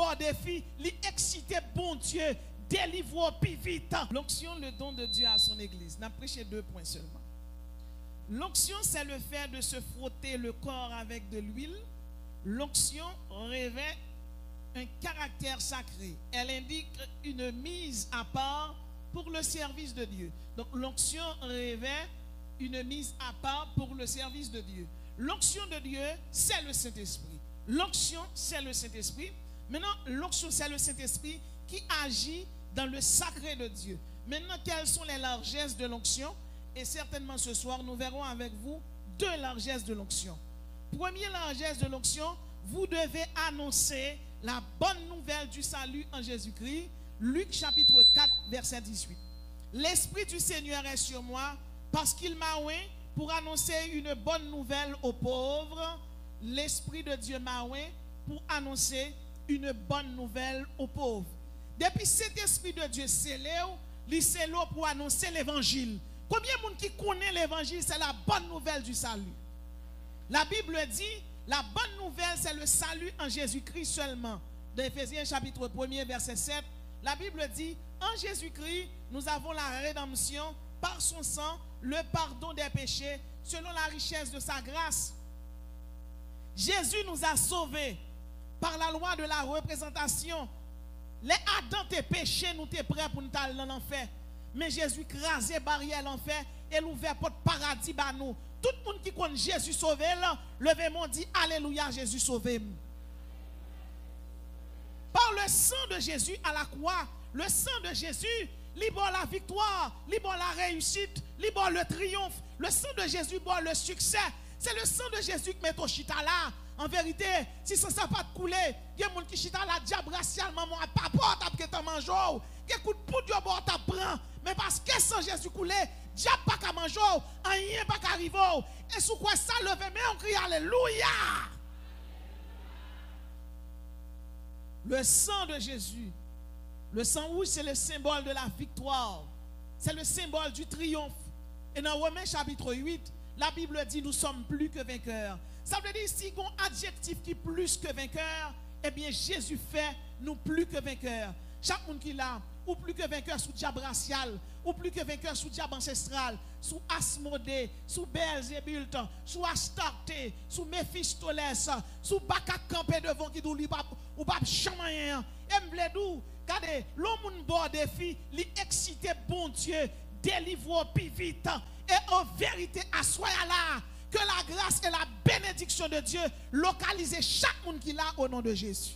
bon défi, li excité bon Dieu, délivre plus vite. L'onction, le don de Dieu à son église. N'a prêché 2 points seulement. L'onction, c'est le fait de se frotter le corps avec de l'huile. L'onction revêt un caractère sacré. Elle indique une mise à part pour le service de Dieu. Donc l'onction revêt une mise à part pour le service de Dieu. L'onction de Dieu, c'est le Saint-Esprit. L'onction, c'est le Saint-Esprit. Maintenant, l'onction, c'est le Saint-Esprit qui agit dans le sacré de Dieu. Maintenant, quelles sont les largesses de l'onction? Et certainement ce soir, nous verrons avec vous 2 largesses de l'onction. Première largesse de l'onction, vous devez annoncer la bonne nouvelle du salut en Jésus-Christ. Luc chapitre 4, verset 18. L'Esprit du Seigneur est sur moi parce qu'il m'a oint pour annoncer une bonne nouvelle aux pauvres. L'Esprit de Dieu m'a oint pour annoncer une bonne nouvelle aux pauvres. Depuis cet Esprit de Dieu, c'est là pour annoncer l'évangile. Combien de monde qui connaît l'évangile, c'est la bonne nouvelle du salut. La Bible dit, la bonne nouvelle, c'est le salut en Jésus-Christ seulement. Dans Éphésiens chapitre 1er, verset 7, la Bible dit, en Jésus-Christ, nous avons la rédemption par son sang, le pardon des péchés, selon la richesse de sa grâce. Jésus nous a sauvés par la loi de la représentation. Les Adam tes péchés, nous t'es prêts pour nous aller dans l'enfer. Mais Jésus crasé barrière l'enfer et l'ouvert porte paradis à nous. Tout le monde qui connaît Jésus sauvé, levez-moi, dit Alléluia, Jésus sauvé. Par le sang de Jésus à la croix, le sang de Jésus libère la victoire, libère la réussite, libère le triomphe. Le sang de Jésus libère le succès. C'est le sang de Jésus qui met au chita là. En vérité, si ça n'a pas coulé, il y a des gens qui chita là, diable racial, maman, papa, t'as que mangé, qui écoute pour Dieu, t'as prend. Mais parce que sans Jésus coulé, diable pas qu'à manger, rien pas qu'à arriver. Et sous quoi ça levé, mais on crie Alléluia. Le sang de Jésus, le sang rouge, c'est le symbole de la victoire. C'est le symbole du triomphe. Et dans Romains chapitre 8, la Bible dit nous sommes plus que vainqueurs. Ça veut dire si on a un adjectif qui est plus que vainqueur, eh bien Jésus fait nous plus que vainqueurs. Chaque monde qui l'a, ou plus que vainqueur sous diable racial, ou plus que vainqueur sous diable ancestral, sous Asmodée, sous Belzébulte, sous Astarté, sous Méphistoles, sous Baka campé devant qui douli ou pas chamayen. Et m'bledou, regardez, l'homme bon défi, li excité bon Dieu, délivre plus vite. Et en vérité, assoyez là, que la grâce et la bénédiction de Dieu localisent chaque monde qui l'a au nom de Jésus.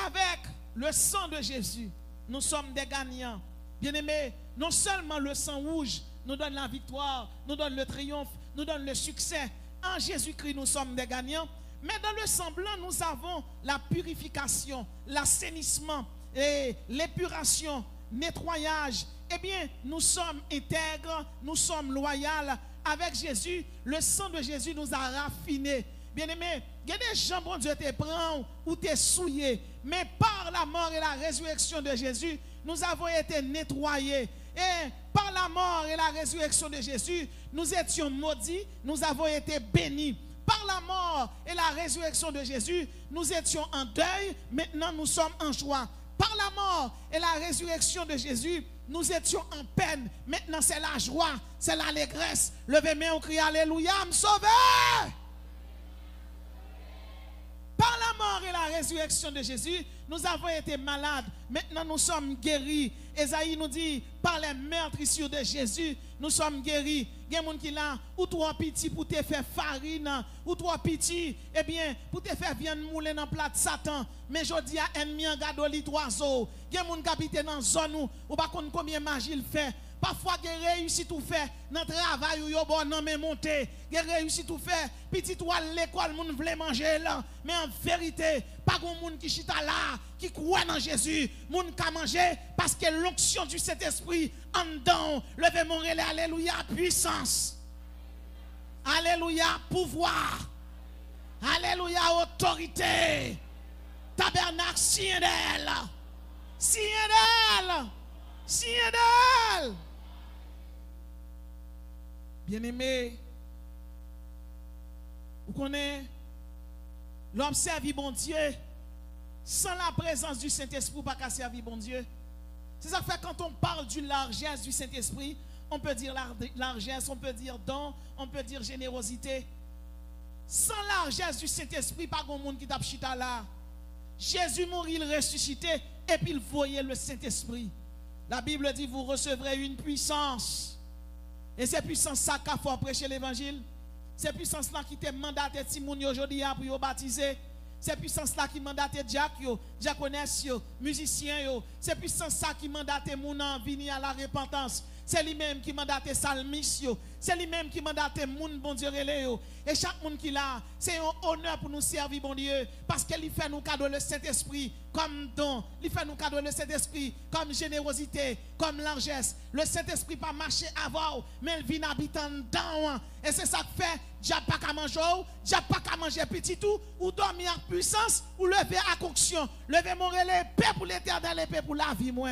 Avec le sang de Jésus, nous sommes des gagnants. Bien-aimés, non seulement le sang rouge nous donne la victoire, nous donne le triomphe, nous donne le succès. En Jésus-Christ, nous sommes des gagnants. Mais dans le sang blanc, nous avons la purification, l'assainissement, et l'épuration, nettoyage. Eh bien, nous sommes intègres, nous sommes loyaux. Avec Jésus, le sang de Jésus nous a raffinés. Bien-aimés, il y a des gens, bon Dieu, te prend ou te souillé. Mais par la mort et la résurrection de Jésus, nous avons été nettoyés. Et par la mort et la résurrection de Jésus, nous étions maudits, nous avons été bénis. Par la mort et la résurrection de Jésus, nous étions en deuil, maintenant nous sommes en joie. Par la mort et la résurrection de Jésus, nous étions en peine, maintenant c'est la joie, c'est l'allégresse. Levez-moi, on crie Alléluia, me sauver. Par la mort et la résurrection de Jésus, nous avons été malades. Maintenant, nous sommes guéris. Esaïe nous dit, par les meurtrissures de Jésus, nous sommes guéris. Il y a des gens qui là, ou trop petit pour te faire farine, ou trop petit, eh bien, pour te faire viande moulée dans plat de Satan. Mais je dis à ennemi en gadoli d'oiseau. Il y a des gens qui habitent dans une zone où, ou pas combien de magie il fait. Parfois, il réussit tout faire dans le travail où il a monté. Il réussit tout faire. Petit ou à l'école, le monde voulait manger là. Mais en vérité, pas de monde qui chita là, qui croit dans Jésus. Le monde qui a mangé parce que l'onction du Saint-Esprit en dedans. Levez mon relais, alléluia, puissance. Alléluia, pouvoir. Alléluia, autorité. Tabernacle, sien d'elle. Sien d'elle. Sien d'elle. Bien-aimé, vous connaissez L'homme servit bon Dieu. Sans la présence du Saint-Esprit, pas qu'à servir bon Dieu. C'est ça que fait quand on parle d'une largesse du Saint-Esprit, on peut dire largesse, on peut dire don, on peut dire générosité. Sans largesse du Saint-Esprit, pas grand monde qui tape chita là. Jésus mourit, il ressuscité, et puis il voyait le Saint-Esprit. La Bible dit, vous recevrez une puissance. Et c'est puissance ça qu'il faut prêcher l'évangile. C'est puissance là qui te mandaté Timoun aujourd'hui pour vous baptiser. C'est puissance là qui mandate diacre yo, diaconesse yo, musicien yo. C'est puissance ça qui mandate moun en venir à la repentance. C'est lui-même qui mandate salmis yo. C'est lui-même qui mandate moun bon Dieu relé yo. Et chaque monde qui là, c'est un honneur pour nous servir bon Dieu parce qu'il fait nous cadeau le Saint-Esprit comme don, il fait nous cadeau le Saint-Esprit comme générosité, comme largesse. Le Saint-Esprit pas marcher avant, mais il vient habitant dedans. Et c'est ça que fait, diable pas qu'à manger, diable pas qu'à manger petit tout, ou dormir en puissance, ou lever à conction. Lever mon relais, paix pour l'éternel et paix pour la vie, moi.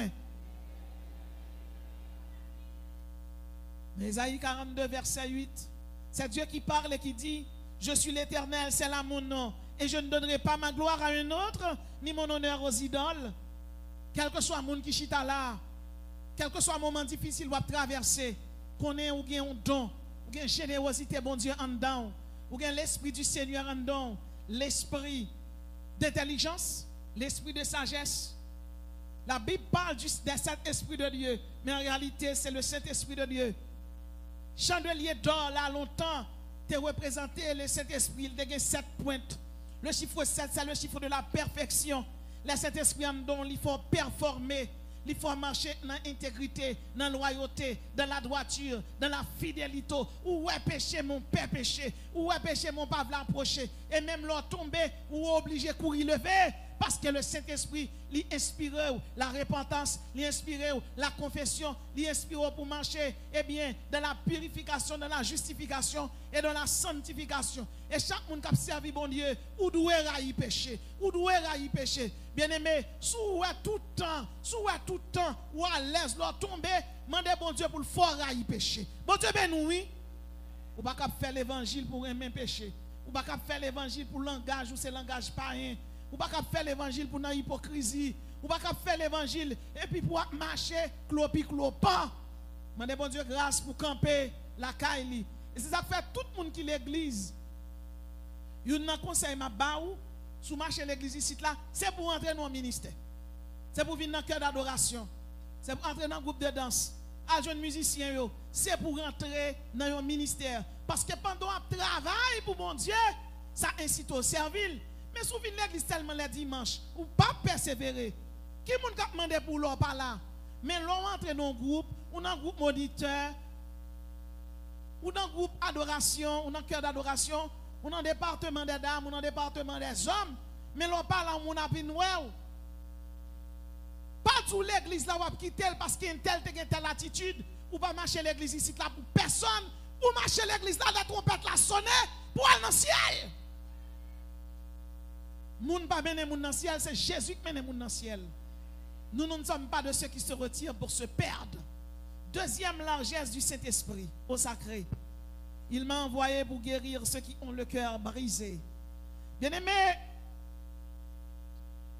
Ésaïe 42, verset 8. C'est Dieu qui parle et qui dit, je suis l'Éternel, c'est là mon nom. Et je ne donnerai pas ma gloire à un autre, ni mon honneur aux idoles. Quel que soit le monde qui chita là, quel que soit le moment difficile qu'on traverser, qu'on ait ou bien un don, ou bien générosité, bon Dieu, en dedans, ou bien l'esprit du Seigneur en dedans, l'esprit d'intelligence, l'esprit de sagesse. La Bible parle de cet esprit de Dieu, mais en réalité, c'est le Saint-Esprit de Dieu. Chandelier d'or, là, longtemps, te représenté le Saint-Esprit, il a 7 pointes. Le chiffre 7, c'est le chiffre de la perfection. Le Saint-Esprit en don, il faut performer, il faut marcher dans l'intégrité, dans la loyauté, dans la droiture, dans la fidélité. Où est péché, mon père péché, où est péché, mon père l'approcher. Et même l'on tomber, ou obligé de courir lever. Parce que le Saint-Esprit, lui inspire la repentance, lui inspire la confession, lui inspire pour marcher, eh bien, dans la purification, dans la justification et dans la sanctification. Et chaque monde qui a servi bon Dieu, ou doit y pécher, ou doit y pécher. Bien aimé, sous tout le temps, ou à l'aise, leur tomber, mandez bon Dieu pour le fort y pécher. Bon Dieu, ben nous, oui. Ou pas faire l'évangile pour un même péché. Ou pas faire l'évangile pour langage ou c'est langage païen. Ou pas faire l'évangile pour une hypocrisie. Ou pas faire l'évangile et puis pour marcher clopi clopan. Mandez bon Dieu grâce pour camper la caille. Et c'est ça que fait tout le monde qui l'église. Il y a un conseil ma baou sous marcher l'église ici là, c'est pour entrer dans le ministère. C'est pour venir dans le cœur d'adoration. C'est pour entrer dans le groupe de danse. À jeune musicien yo, c'est pour rentrer dans un ministère parce que pendant un travail pour mon Dieu, ça incite au service. Mais souvent l'église tellement les dimanches, ou pas persévérer. Qui moun k'ap demandé pour l'or par là? Mais l'on entre dans un groupe, ou dans un groupe moniteur, ou dans un groupe adoration, ou dans un cœur d'adoration, ou dans un département des dames, ou dans un département des hommes. Mais l'on parle en moun api nouel. Pas tout l'église là ou quitter parce qu'il y a une telle attitude, ou pas marcher l'église ici là pour personne, ou marcher l'église là, la trompette la sonner pour aller dans le ciel. Moun pas mener moun dans le ciel, c'est Jésus qui mène moun dans le ciel. Nous ne sommes pas de ceux qui se retirent pour se perdre. Deuxième largesse du Saint-Esprit au sacré. Il m'a envoyé pour guérir ceux qui ont le cœur brisé. Bien-aimé,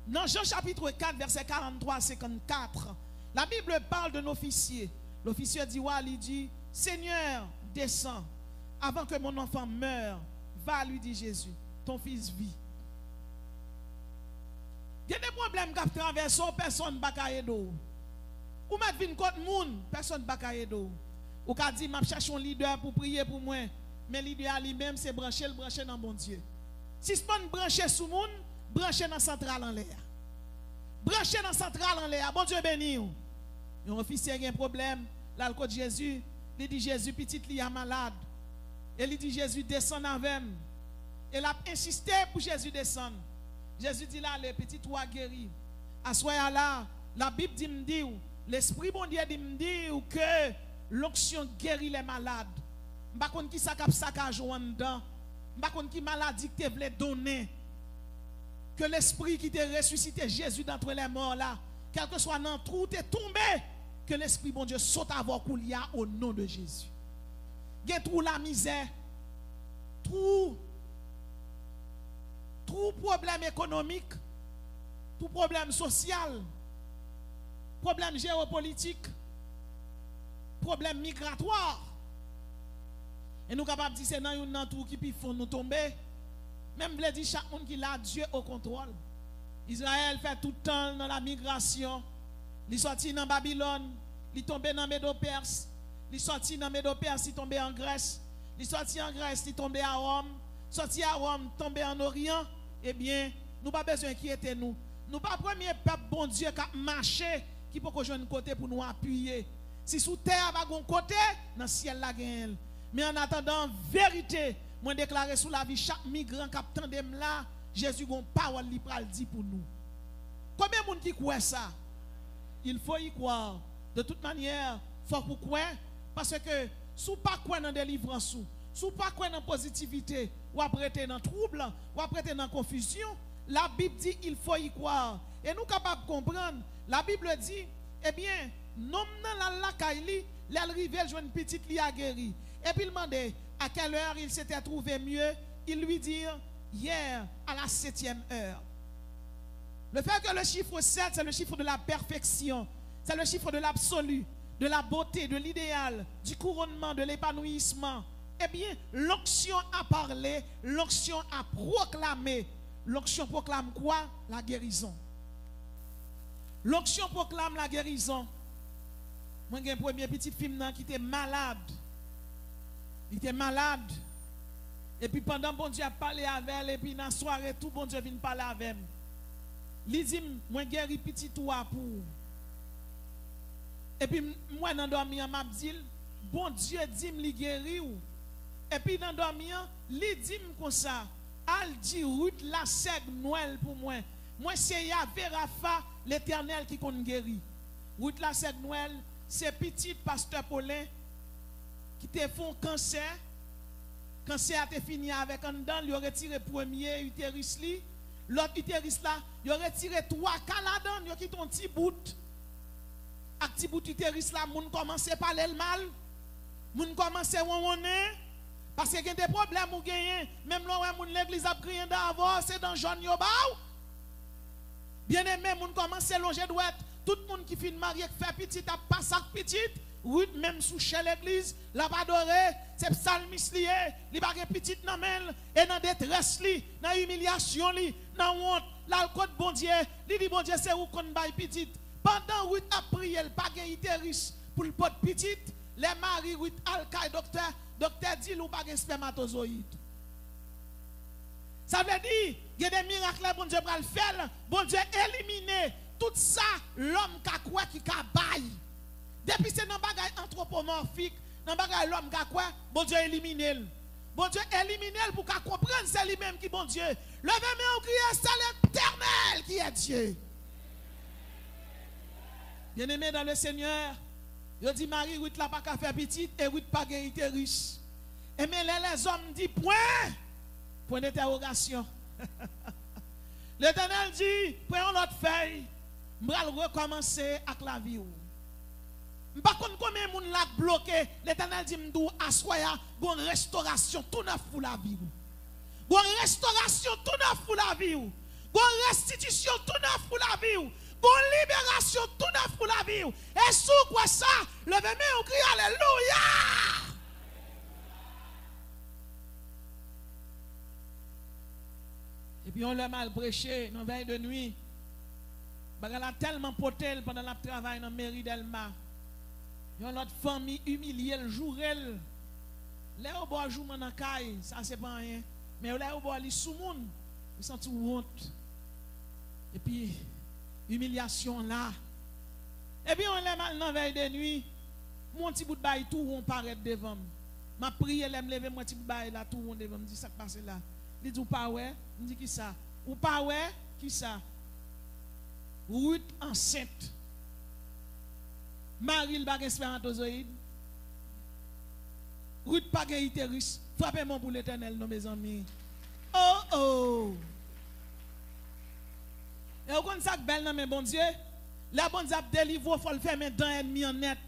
dans Jean chapitre 4, verset 43-54, la Bible parle d'un officier. L'officier dit, il dit, Seigneur, descends, avant que mon enfant meure, va, lui dit Jésus, ton fils vit. Il y a des problèmes qui traversent, personne ne va pas d'eau. Ou mettre une côte moun, personne ne va pas d'eau. Ou qu'a dit, je cherche un leader pour prier pour moi. Mais le leader lui-même, c'est brancher dans bon Dieu. Si ce n'est pas brancher sous moun, brancher dans la centrale en l'air. Brancher dans la centrale en l'air. Bon Dieu béni. Un officier a un problème. Là, le côté Jésus, il dit Jésus, petit, il est malade. Et il dit Jésus, descend avec moi. Et il a insisté pour Jésus descendre. Jésus dit là, le petit toi guéri. À ce là, la Bible dit, l'Esprit bon Dieu dit que l'onction guérit les malades. Je ne sais pas qui ça cap saccage en dedans. Je ne sais pas qui maladie que tu voulais donner. Que l'Esprit qui t'a ressuscité Jésus d'entre les morts là, quel que soit dans trou, tu es tombé. Que l'Esprit bon Dieu saute à voir Koulia au nom de Jésus. Gen trou la misère. Trou tout problème économique, tout problème social, problème géopolitique, problème migratoire. Et nous sommes capables de dire c'est dans un tout qui peut nous tomber. Même vous dire chaque monde qui a Dieu au contrôle. Israël fait tout le temps dans la migration. Il est sorti dans Babylone, il est tombé dans Médo-Perse, il est sorti dans Médo-Perse, il est tombé en Grèce, il est sorti en Grèce, il est tombé à Rome, sorti à Rome, tombé en Orient. Eh bien, nous n'avons pas besoin d'inquiéter nous. Nous pas premier peuple bon Dieu qui a marché qui peut que un côté pour nous appuyer. Si sous terre va un côté, dans le ciel la gagne. Mais en attendant, vérité, moi déclarer sous la vie chaque migrant qui attend là, Jésus a une parole qui pral dit pour nous. Combien de monde qui croit ça? Il faut y croire. De toute manière, il faut pour croire parce que sous pas croire dans délivrance, sous pas croire dans positivité, ou après dans trouble, ou après dans confusion, la Bible dit il faut y croire. Et nous capables de comprendre. La Bible dit, eh bien, non dans la caille, l'arrivé joue une petite li a guéri. Et puis il demandait à quelle heure il s'était trouvé mieux. Il lui dit hier à la 7e heure. Le fait que le chiffre 7, c'est le chiffre de la perfection, c'est le chiffre de l'absolu, de la beauté, de l'idéal, du couronnement, de l'épanouissement. Eh bien, l'onction a parlé, l'onction a proclamé. L'onction proclame quoi? La guérison. L'onction proclame la guérison. Moi, j'ai un premier petit film qui était malade. Il était malade. Et puis pendant bon Dieu a parlé avec elle, et puis dans la soirée, tout bon Dieu vient parler avec elle. Il dit, moi guéri petit toi pour. Et puis moi dans dormi, m'a dit, bon Dieu dit me guéri ou. Et puis dans dormi, il dit comme ça, al dit Ruth la seg Noël pour moi. Moi c'est Yahvé Rapha l'Éternel qui compte guéri. Ruth la seg Noël, c'est petit pasteur Paulin qui te font cancer. Cancer a été fini avec un dent, il a retiré premier utérus li, l'autre utérus là, il a retiré 3 caladan, il a quitté un petit bout. Avec petit bout utérus là, moun commence à parler le mal. Moun commence à wonner parce que y a des problèmes ou gagner, même là moun l'église a crié d'avant, c'est dans jaune yo baou. Bien-aimé, moun commence à longer droite, tout le monde qui finit marié qui fait petit a pas ça petit. Oui, même sous chez l'église, la pas adoré, c'est psalmiste lié, il pas de petite nan men, et dans détresse li, dans humiliation li, dans honte, l'alcool bon Dieu, il dit bon Dieu c'est où qu'on baille petite. Pendant 8 a prié, il pas de utérus pour le pot petite, les maris 8 alcaï docteur dit ou pas de spermatozoïde. Ça veut dire, il y a des miracles bon Dieu va le faire, bon Dieu éliminer tout ça l'homme qui quoi qui baille. Depuis c'est dans bagay anthropomorphique, dans bagay l'homme qui quoi, bon Dieu élimine. Bon Dieu élimine pour qu'on comprenne c'est lui-même qui bon Dieu. Levez-moi au crier, c'est l'Éternel qui est Dieu. Bien-aimé dans le Seigneur, il dit Marie, Ruth la pas qu'à faire petite et Ruth pas gagné riche. Et mais les hommes disent point d'interrogation. L'Éternel dit, prenons notre feuille, on va recommencer avec la vie. Par contre, combien de monde l'a bloqué, l'Éternel dit, m'dou assoya, gon restauration tout neuf pour la vie. Gon restauration tout neuf pour la vie. Gon restitution tout neuf pour la vie. Gon libération tout neuf pour la vie. Et sous quoi ça, levez-moi ou criez alléluia. Et puis on l'a mal prêché dans la veille de nuit. Elle a tellement poté pendant le travail dans la mairie d'Elma. Il y a notre famille humiliée le jour. Là où on joue dans la caille, ça c'est pas rien. Mais là où on est sous monde, ils sont tout honte. Et puis, humiliation là. Et puis on l'a mal dans la veille de nuit. Mon petit bout de bail tout on paraît devant. Ma prière, elle me lever mon petit bout de bail là tout on devant. Me dit ça qui passe là. Il dit ou pas ouais, me dit qui ça? Ou pas ouais, qui ça? Ruth enceinte. Marie le bagage spermatozoïde. Ruth pas gain utérus. Frappez-moi pour l'Éternel, non mes amis. Oh oh. Et vous connaissez ça belle non mais bon Dieu. La bonne Dieu délivre, faut le faire maintenant ennemi en net.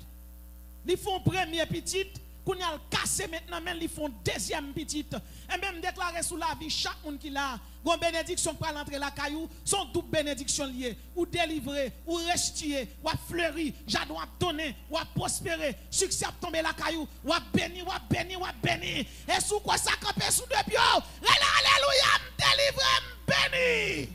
Ils font premier petite, qu'on a le cassé maintenant, mais ils font deuxième petite. Et même déclarer sous la vie, chaque monde qui l'a, une bénédiction pour l'entrée la caillou, son double bénédiction liée, ou délivrer, ou restituer, ou fleurir, j'adore donner, ou prospérer, succès tomber la caillou, ou béni, ou béni, ou béni. Et sous quoi ça camper sous deux pieds, alléluia, délivrer, béni.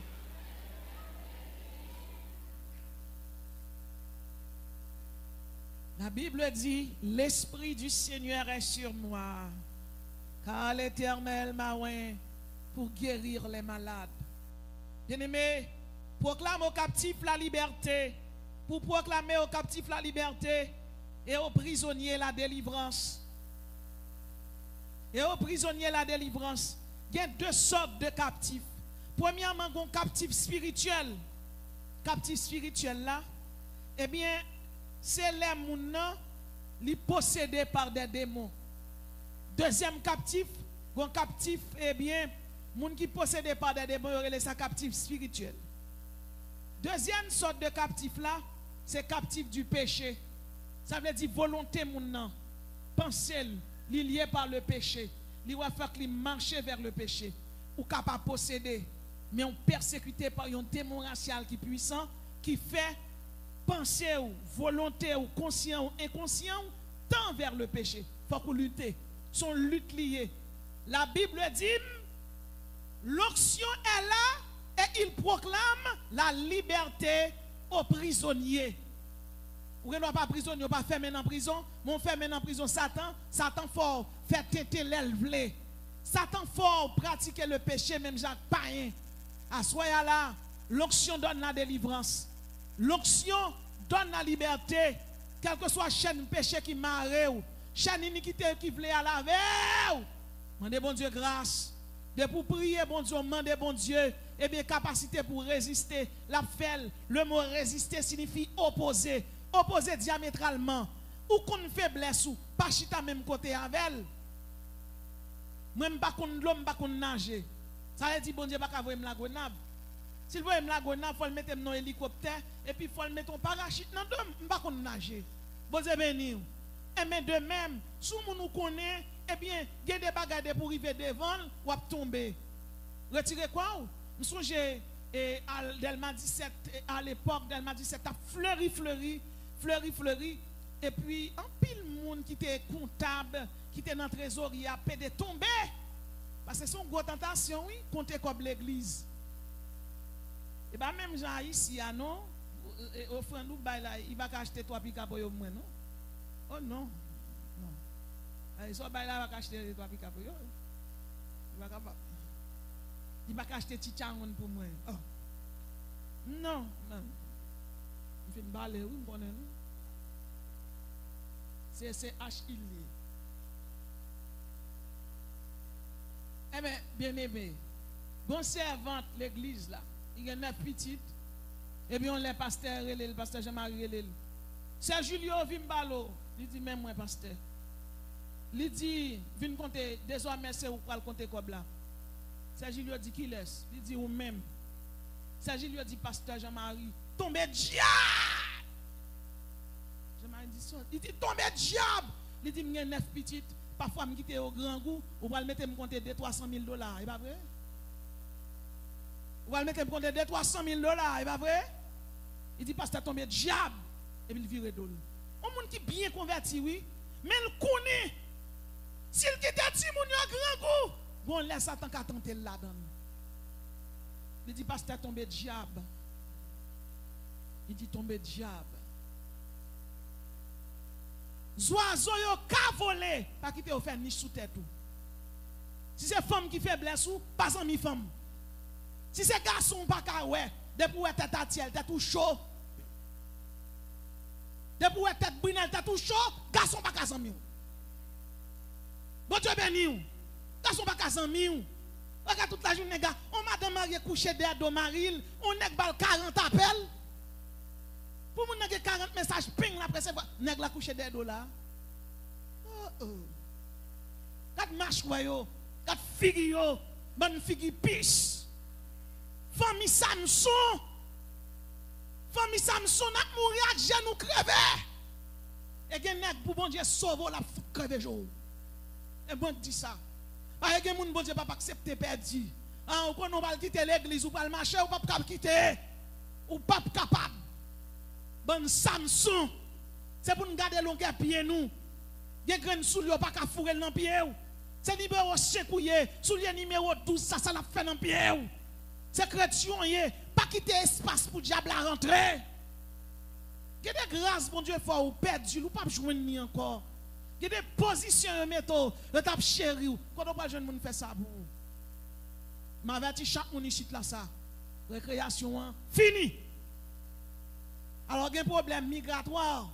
La Bible dit, l'Esprit du Seigneur est sur moi, car l'Éternel m'a oint pour guérir les malades. Bien-aimé, proclame aux captifs la liberté, pour proclamer aux captifs la liberté et aux prisonniers la délivrance. Et aux prisonniers la délivrance. Il y a deux sortes de captifs. Premièrement, il y a un captif spirituel. Captif spirituel là, eh bien, c'est les gens qui sont possédés par des démons. Deuxième captif, un captif, eh bien, les gens qui sont possédés par des démons, c'est captif spirituel. Deuxième sorte de captif là, c'est captif du péché. Ça veut dire volonté mon pensée liée par le péché. Il va faire qu'il marche vers le péché. Ou capable de posséder, mais on persécuté par un démon racial qui est puissant, qui fait penser ou volonté ou conscient ou inconscient tant vers le péché. Il faut qu'on lutte. Son lutte liée. La Bible dit, l'onction est là et il proclame la liberté aux prisonniers. Ou ne pas prisonnier, pas fermé en prison, mon fermé en prison Satan, Satan fort fait tenter l'élevlé. Satan fort pratiquer le péché même Jacques païen. À soya là, l'onction donne la délivrance. L'onction donne la liberté, quelle que soit chaîne péché qui marre ou chaîne iniquité qui voulait à la veille. Mandez bon Dieu grâce. De pour prier bon Dieu, mandez bon Dieu, et bien capacité pour résister. La fait, le mot résister signifie opposer. Opposer diamétralement. Ou qu'on faiblesse ou pas chita même côté avec elle. Même pas qu'on l'homme pas qu'on nager. Ça veut dire bon Dieu pas qu'à voir la grenade. S'il veut la grenade, il faut le mettre dans hélicoptère et puis il faut le mettre en parachute. Non, je ne pas nager. Bon Dieu béni. Et mais de même, si nous connaissons, eh bien, il y a des bagages pour arriver devant ou tomber. Retirez quoi? Je songe à Delma 17, à l'époque, Delma 17 a fleuri. Et puis, un pile monde qui était comptable, qui était dans le trésor, il a pédé tomber. Parce que c'est une grosse tentation, oui, compter comme l'église. Et bien, même Jean ici, non, offrant nous, il va acheter 3 pick-up pour moi, non? Oh non, non. Il va acheter 3 pick-up pour moi. Il va acheter Tichangon pour moi. Oh. Non, non. Il fait une balle, oui, on connaît, non? C'est H.I.L. Eh bien, bien aimé, bon servante l'église là, il y a 9 petites, et bien on les pasteur, le pasteur Jean-Marie, c'est Julio Vimbalo, il dit même moi pasteur. Il dit, viens compter, désormais c'est où pour le compter comme là. C'est Julio dit qui laisse, il dit ou même. C'est Julio dit pasteur Jean-Marie, tombez diable! Jean-Marie dit, il dit tombez diable! Il dit, il y a 9 petites. Parfois, je quitte au grand goût, ou va le mettre me compter $300 000. C'est pas vrai? Ou va le mettre me compter $300 000. C'est pas vrai? Il dit, pasteur, tombé diable. Et puis il vire d'eau. Un monde qui est bien converti, oui, mais il connaît. S'il quitte dit, mon grand goût, bon, laisse Satan qu'à tenter là-dedans. Il dit, pasteur, tombé diable. Il dit, tombé diable. Oiseaux yo ka volé, pas quitter faire niche sous tête tout. Si c'est femme qui fait blesse ou pas en mi femme. Si c'est garçon pas ka ouais, depuis ouais tête à tiel, tête tout chaud. Depuis ouais tête brinelle, tête tout chaud, garçon pas ka sans mi. Bon Dieu béni ou. Garçon pas ka sans mi ou. Regarde toute la journée gars, on madame marié couché derrière do maril, on nèg bal 40 appels. Pour mon nèg 40 messages ping la presse nèg la coucher des dos là. Oh. Quatre marche yo, quatre figi yo, bonne figi pisse. Famille Samson n'a mourir à genou crevé. Et gen nèg pour bon Dieu sauver la crever jour. Et bon dit ça. Parce que moun bon Dieu pas accepter perdu. Ah, ou qu'on va quitter l'église ou pas le marché ou pas capable quitter ou pas capable. Bon Samson, c'est pour nous garder longueur pied nous. Des graines sous lui pas qu'à fourrer dans pied ou. C'est numéro 5 ou soulier numéro 12 ça l'a fait dans pied ou. C'est chrétien pas quitter espace pour diable à rentrer. Il y a des grâces bon Dieu fort ou perdu ou pas joindre ni encore. Il y a des positions métaux, le tape chéri ou quand on pas jeune monde fait ça pour. M'averti chaque monde ici là ça. Récréation fini. Alors il y a un problème migratoire.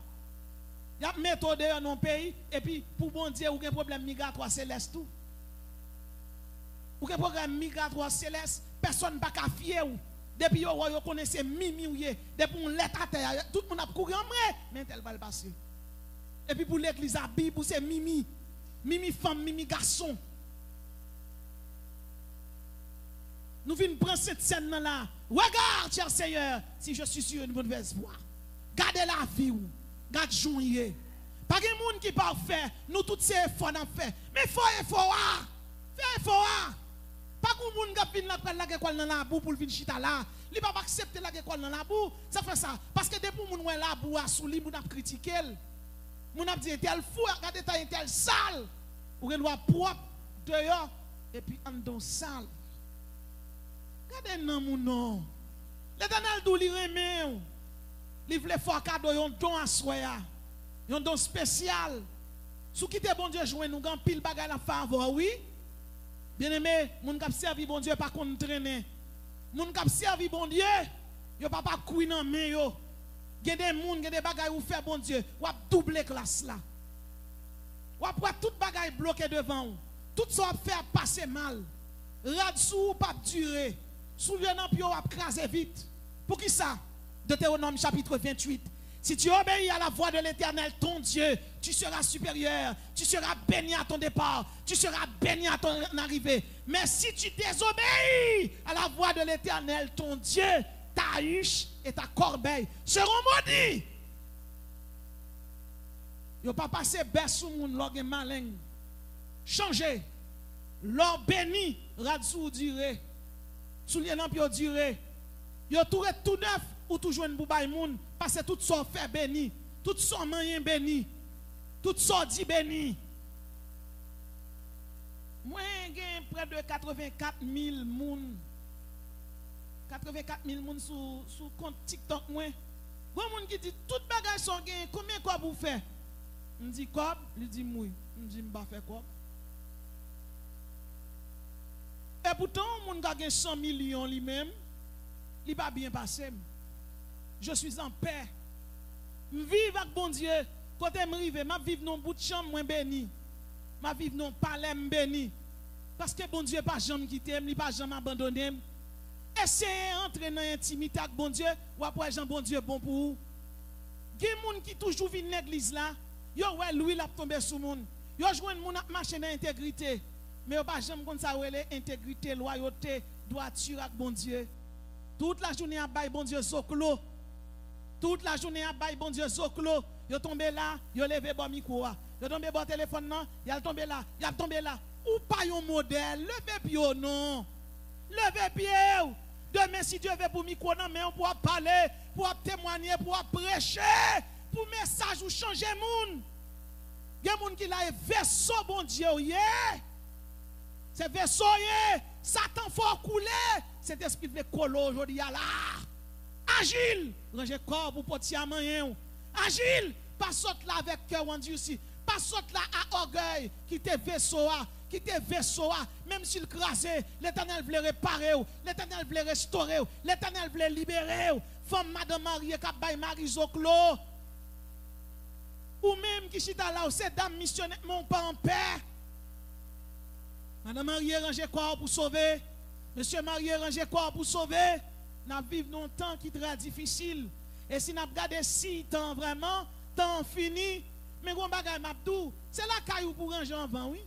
Il y a méthode dans nos pays et puis pour bon Dieu ou un problème migratoire céleste tout. Ou un programme migratoire céleste, personne pas qu'à fier ou. Depuis vous connaissez mimi ou depuis on lettre à terre, tout le monde a couru en vrai, mais tel va le passer. Et puis pour l'église à Bible, pour ces mimi, mimi femme, mimi garçon. Nous venons prendre cette scène là. Regarde, cher Seigneur, si je suis sur une bonne espoir. Gardez la vie ou, gardez journée. Pas de monde qui parfait, nous tous ces efforts d'en faire. Mais il faut effort. Fais effort. Pas que monde qui vient là la école dans la boue pour venir chita là. Il pas accepter la école dans la boue, ça fait ça parce que depuis moun la boue a sous lui moun a critiquer. Moun a dit tel fou, regardez tel sale. Ou doit propre dehors et puis en don sale. Regardez non moun non. L'Éternel dou li remet. Li vle fort cadeau yon don à soya. Yon don spécial. Sou qui te bon Dieu joindre nous gan pile bagay la faveur oui. Bien-aimé, moun k'ap servi bon Dieu pas qu'on traîner. Moun k'ap servi bon Dieu, yo pas courir dans main yo. Gen des moun, gen des bagay ou faire bon Dieu, ou ap doubler classe là. Ou ap tout bagay bloqué devant ou. Tout ça faire passer mal. Rad sou pas durer. Soulever nan puis ou ap craser vite. Pour qui ça? Deutéronome chapitre 28. Si tu obéis à la voix de l'Éternel, ton Dieu, tu seras supérieur, tu seras béni à ton départ, tu seras béni à ton arrivée. Mais si tu désobéis à la voix de l'Éternel, ton Dieu, ta huche et ta corbeille seront maudits. Yo pas passé baisse sous moun log malin. Changer. L'or béni, radsou duré. Soulier nan pio duré. Yo tout neuf ou toujours une boubaye moun. Parce que tout ça fait béni, tout ça moyen béni, tout ça dit béni. Moi, j'ai près de 84 000 moun. 84 000 moun sous compte TikTok. Moi, bon moun qui dit tout bagage sont gain, combien quoi vous faites? On dit quoi? Il dit moi. On dit m'ba fait quoi? Et pourtant, moun qui a 100 millions lui-même, il pas bien passé. Je suis en paix. Je vis avec bon Dieu. Côté m'rive, ma vivre dans bout de chambre moins béni. Ma vivre dans palais béni. Parce que bon Dieu pas jamais quitté, il pas jamais abandonné. Essayez d'entrer dans l'intimité avec bon Dieu ou après Jean bon Dieu bon pour vous. Il y a des gens qui toujours viennent dans l'église là, yo ouais lui l'a tombé sous monde. Yo joint moun a marcher dans intégrité. Mais yo pas jamais comme ça intégrité, loyauté, droiture avec bon Dieu. Toute la journée à bail bon Dieu soklo. Toute la journée à bail bon Dieu soklo. Yo tombé là, yo levé bon micro. Yo tombé bon téléphone non, y a tombé là, y a tombé là. Ou pas un modèle, levez pied non. Levez pied. Demain si Dieu veut pour micro non mais on pourra parler, pour témoigner, pour prêcher, pour message ou changer monde. Il y a des gens qui là verso bon Dieu yeah. C'est verso yeah. Satan faut couler. Cet esprit de colo aujourd'hui là. Agile, ranger corps pour porter à main. Agile, pas saute là avec cœur endurci. Pas saute là à orgueil qui te vaisseau, qui te vaisseau, même s'il crasé, l'Éternel voulait réparer, l'Éternel voulait restaurer, l'Éternel voulait libérer. Femme Madame Marie qui bail Marie Zoclo. Ou même qui chita là, c'est dame missionnaire mon pas en paix. Madame Marie ranger corps pour sauver. Monsieur Marie ranger corps pour sauver. Nous vivons un temps qui est très difficile. Et si nous regardons si temps vraiment, temps fini, mais on bagaille m'abdou, c'est la caille pour ranger en vent, oui.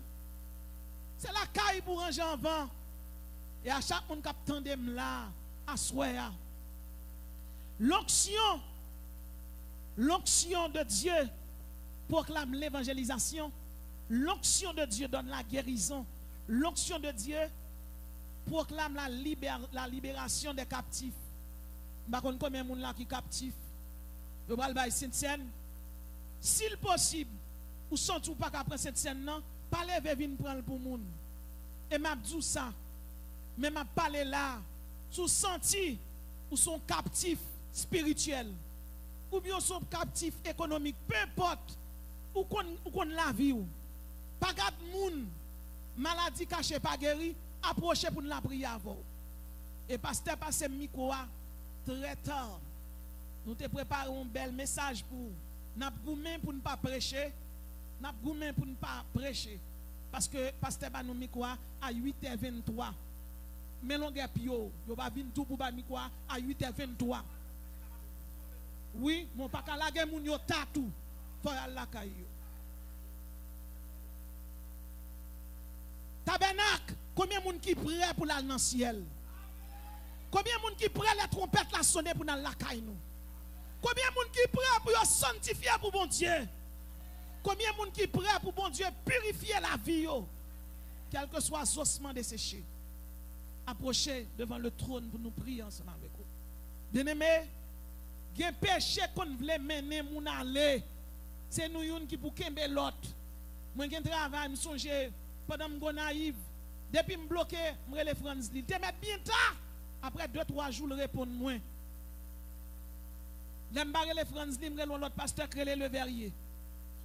C'est la caille pour ranger en vent. Et à chaque monde qui attendait là, à soya. L'onction de Dieu proclame l'évangélisation. L'onction de Dieu donne la guérison. L'onction de Dieu proclame la libération des captifs. Je ne sais pas combien de gens là qui sont captifs. Je vais aller Sainte-Seine. S'il possible, ou sent ou pas qu'après cette scène, non, pas lever venir prendre pour moun. Et m'a dit ça. Mais m'a parlé là, sous senti ou son captif spirituel, ou bien son captif économique, peu importe, ou qu'on la vie ou. Pas garde moun, maladie cachée pas guéri, approcher pour la prier avant. Et pasteur passe micro très tard. Nous te préparons un bel message pour n'a goumé pour ne pas prêcher, n'a goumé pour ne pas prêcher parce que pasteur ba nous micro à 8h23. Mais longue pio, yo va venir tout pour ba micro à 8h23. Oui, mon pas ka lage moun yo tatou, faut aller la caillou. Tabernacle, combien de monde qui prêt pour aller dans le ciel? Combien de monde qui prêt les trompettes la sonner pour aller la caillou? Combien de monde qui prêt pour sanctifier pour bon Dieu? Combien de monde qui prêt pour bon Dieu purifier la vie? Quel que soit l'ossement desséché. Approchez devant le trône pour nous prier ensemble avec vous. Bien-aimés, il y a un péché qu'on voulait mener mon aller. C'est nous qui pour kembe l'autre. Moi qui travaille, je songe pendant que je suis naïf. Depuis que je bloqué, je suis Franz Lille. Tu mets bien tard. Après 2-3 jours, je réponds moi. L'embarré les Franz Lille, je l'autre pasteur qui est le verrier.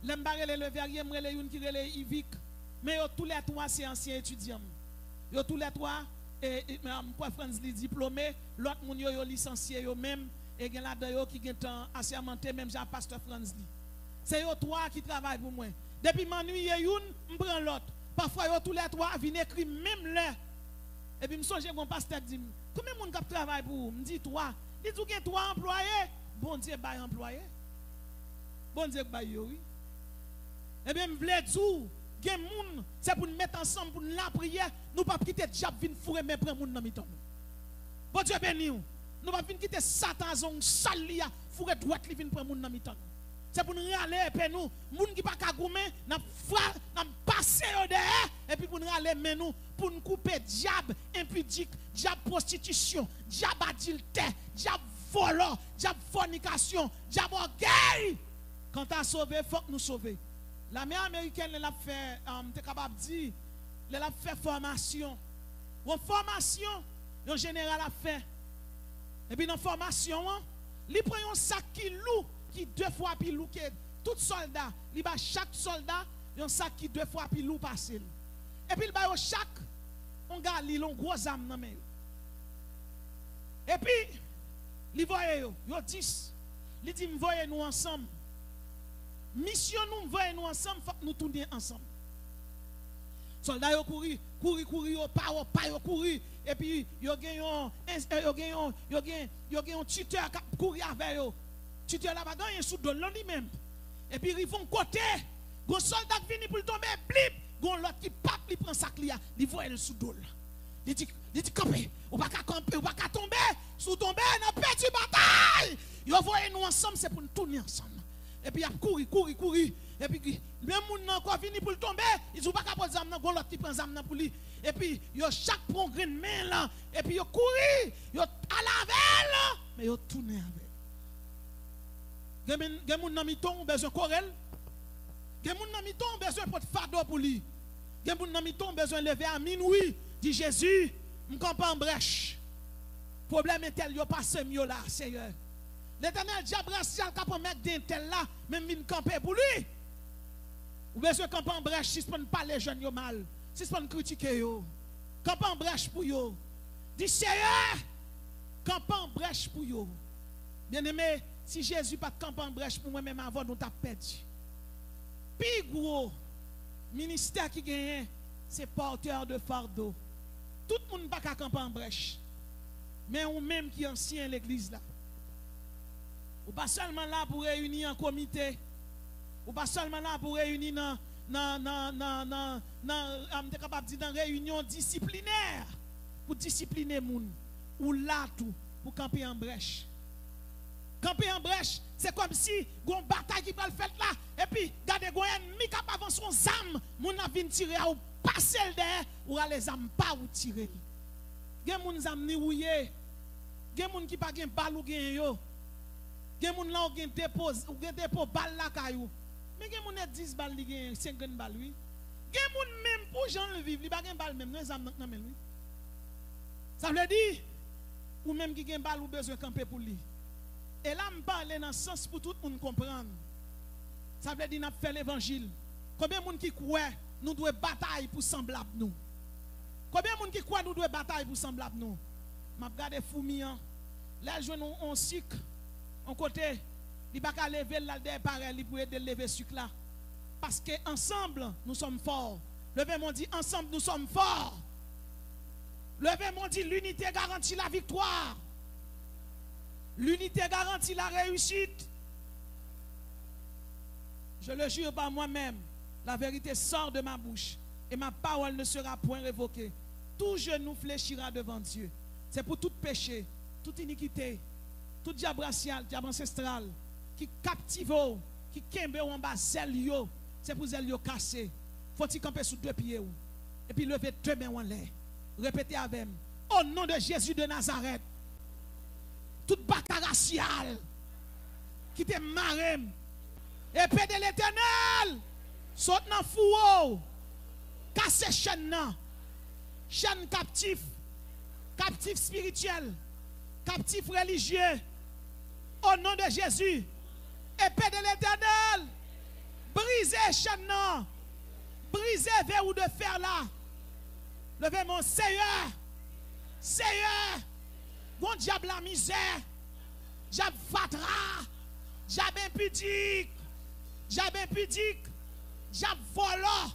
L'embarré le verrier, je suis une qui est Ivic. Mais tous les trois, c'est anciens étudiants. Tous les trois, pour Franz Lille diplômé, l'autre moun yo licencié yo même. Et il y a là qui est assermenté, même Jean pasteur Franz Lille. C'est eux trois qui travaillent pour moi. Depuis m'ennuie je prends l'autre. Parfois, tous les trois viennent écrire même là. Et puis, je me songe mon pasteur dit, combien de monde travaille pour vous? Je me dis, toi. Il dit, il y a 3 employés. Bon Dieu, bah employé. Bon Dieu, bah oui. Et bien, je voulais dire, c'est pour nous mettre ensemble, pour nous la prière. Nous ne pouvons pas quitter le diable, venir fourrer, mais prendre moun dans le temps. Bon Dieu, béni. Nous ne pouvons pas quitter Satan, son salia, fourrer droite, venir prendre moun dans le temps. C'est pour nous aller, et puis nous, moun qui pas kagoumen, n'a passé au derrière, et puis pour nous aller, mais nous, pour nous couper diable impudique, diable prostitution, diable adultère, diable volant, diable fornication, diable orgueil. Quand tu as sauvé, il faut que nous sauver. L'armée américaine, elle a fait, tu es capable de dire, elle a fait formation. Une formation, le général a fait. Et puis dans la formation, il prend un sac qui lourd, qui 2 fois plus lourd que tout soldat. Il bat chaque soldat un sac qui 2 fois plus lourd passé. Et puis il bat chaque on garde un gros âme dans main. Et puis il voyait yo 10. Il dit voyez nous ensemble. Mission nous voyez nous ensemble, faut que nous tournions ensemble. Soldats yo couru, yo pas yo couru et puis yo gagne un tuteur qui courir avec yo. Tuteur là va gagner sous don lui-même. Et puis ils vont côté, gon soldat qui vient pour tomber, blip, gon l'autre qui pape, il prend sa clia, il voit le sous don. Il dit camper, ou pas camper, ou pas tomber, sous tomber dans petite bataille. Yo voyez nous ensemble, c'est pour nous tourner ensemble. Et puis il a courir. Et puis même moun nan quoi vini pour tomber, ils ont pas capable zam nan gon l'autre qui prend zam nan pour lui. Et puis yo chaque prend grain main là, et puis yo courir, yo à la velle, mais yo tourner avec. Gen moun nan miton besoin korel. Gen moun nan miton besoin porte fardeau pour lui. Gen moun nan miton besoin lever à minuit, dit Jésus, m'campe en brèche. Problème est tel yo passe mieux là, Seigneur. L'Éternel diable racial capable mettre d'un tel là, même vinn camper pour lui. Ou besoin camper en brèche si pas parler jeunes yo mal, si pas critiquer yo. Camper en brèche pour yo. Dit Seigneur, camper en brèche pour yo. Bien-aimé, si Jésus pas camper en brèche pour moi-même avant, nous t'a perdu. Puis gros ministère qui gagne, c'est porteur de fardeau. Tout le monde pas qu'à camper en brèche. Mais ou même qui ancien l'église là. Ou pas seulement là pour réunir un comité. Ou pas seulement là pour réunir dans réunion disciplinaire. Pour discipliner les gens. Ou là tout, pour camper en brèche. camper en brèche, c'est comme si gon bataille qui va le faire là et puis regardez gon ennemi qui avance son zam, moun a vinn tirer ou passer le derrière ou a les âmes pas ou tirer. Gen moun zam ni ouye. Gen moun qui pas gen balle ou gen yo. Gen moun là ou gen dépôt balle la kayou. Mais gen moun 10 balles li gen 50 balles oui. Gen moun même pour Jean le vivre, li pas gen balle même non zam nan men oui. Ça veut dire ou même qui gen balle ou besoin camper pour lui. Et là, je parle dans le sens pour tout le monde comprendre. Ça veut dire que nous fait l'évangile. Combien de gens qui croient nous devons batailler pour semblables nous? Combien de gens qui croient nous devons batailler pour semblables nous? Je regarde Foumian. Là, je joue un sucre. En côté, il ne peut pas lever là pareil, il peut lever sucre là. Parce qu'ensemble, nous sommes forts. Levez-moi dit, ensemble, nous sommes forts. Levez-moi dit, l'unité garantit la victoire. L'unité garantit la réussite. Je le jure par moi-même, la vérité sort de ma bouche et ma parole ne sera point révoquée. Tout genou fléchira devant Dieu. C'est pour tout péché, toute iniquité, tout diable racial, diable ancestral, qui captive, qui kembe en bas zèle yo, c'est pour zèle yo casser. Faut-il camper sous 2 pieds et puis lever 2 mains en l'air. Répétez avec moi. Au nom de Jésus de Nazareth. Toute bataille raciale qui te marre, épée de l'Éternel, saute dans le four, casse chaîne, chaîne captif spirituel, captif religieux, au nom de Jésus, épée de l'Éternel, brisez chaîne, brisez verrou de fer là, levez mon Seigneur, bon diable la misère, diable fatra, diable impudique, diable volant,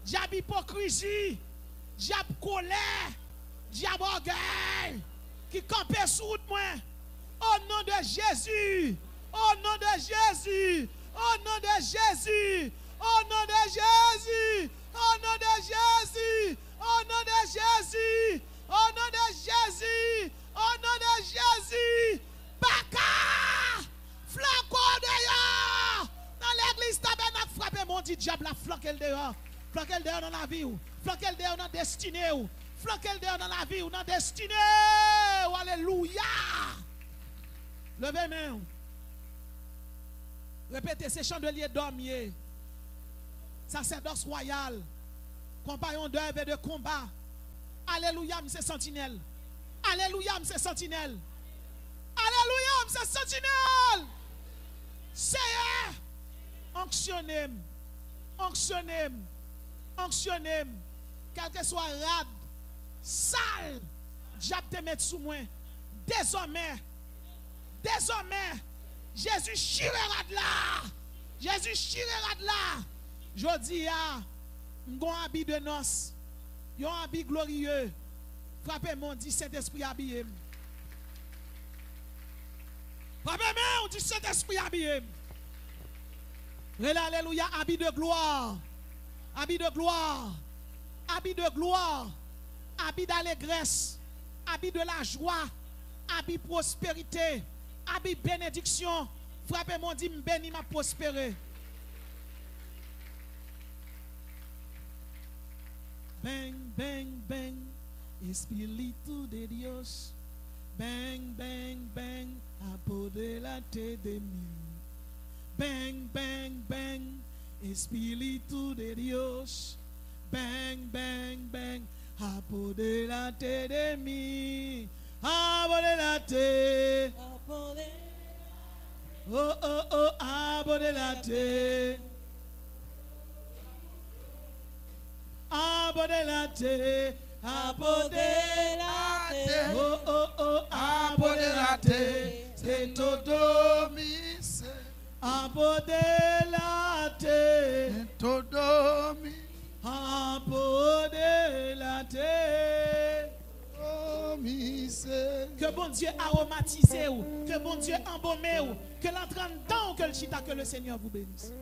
diable hypocrisie, diable colère, diable orgueil, qui campait sous moi, au nom de Jésus, au nom de Jésus, au nom de Jésus, au nom de Jésus, au nom de Jésus, au nom de Jésus, au nom de Jésus. Au nom de Jésus, Baka, flanco dehors. Dans l'église, tabernacle, frappez mon dit diable, flanquez le dehors. Flanquez le dehors dans la vie, flanquez le dehors dans la destinée, flanquez le dehors dans la vie ou dans la destinée. Alléluia. Levez main. Répétez, ces chandeliers dormiers, sacerdoce royal, compagnon d'œuvre et de combat. Alléluia, c'est sentinelle. Alléluia, c'est sentinelle. Alléluia, c'est sentinelle. Seigneur, onctionnez, quel que soit rad, sale, diable te mettre sous moi. Désormais, Jésus chirera de là. Jésus chirera de là. Je dis, un habit de noces, un habit glorieux. Frappez-moi, dit Saint-Esprit habillé. Frappez-moi, dit Saint-Esprit habillé. Alléluia, habit de gloire. Habit de gloire. Habit de gloire. Habit d'allégresse. Habit de la joie. Habit prospérité. Habit bénédiction. Frappez-moi, dit béni m'a prospéré. Bang, bang, bang. Espíritu de Dios, bang, bang, bang, apodérate de mí. Bang, bang, bang, Espíritu de Dios, bang, bang, bang, apodérate de mí. Apodérate, oh, oh, oh, apodérate. Apodérate. Apodérate, oh oh oh, apodérate, c'est todo mi ser. Apodérate, c'est todo mi. Apodérate, oh mi ser. Que bon Dieu aromatise ou, que bon Dieu embaume ou, que l'entrant dedans que le chita, que le Seigneur vous bénisse.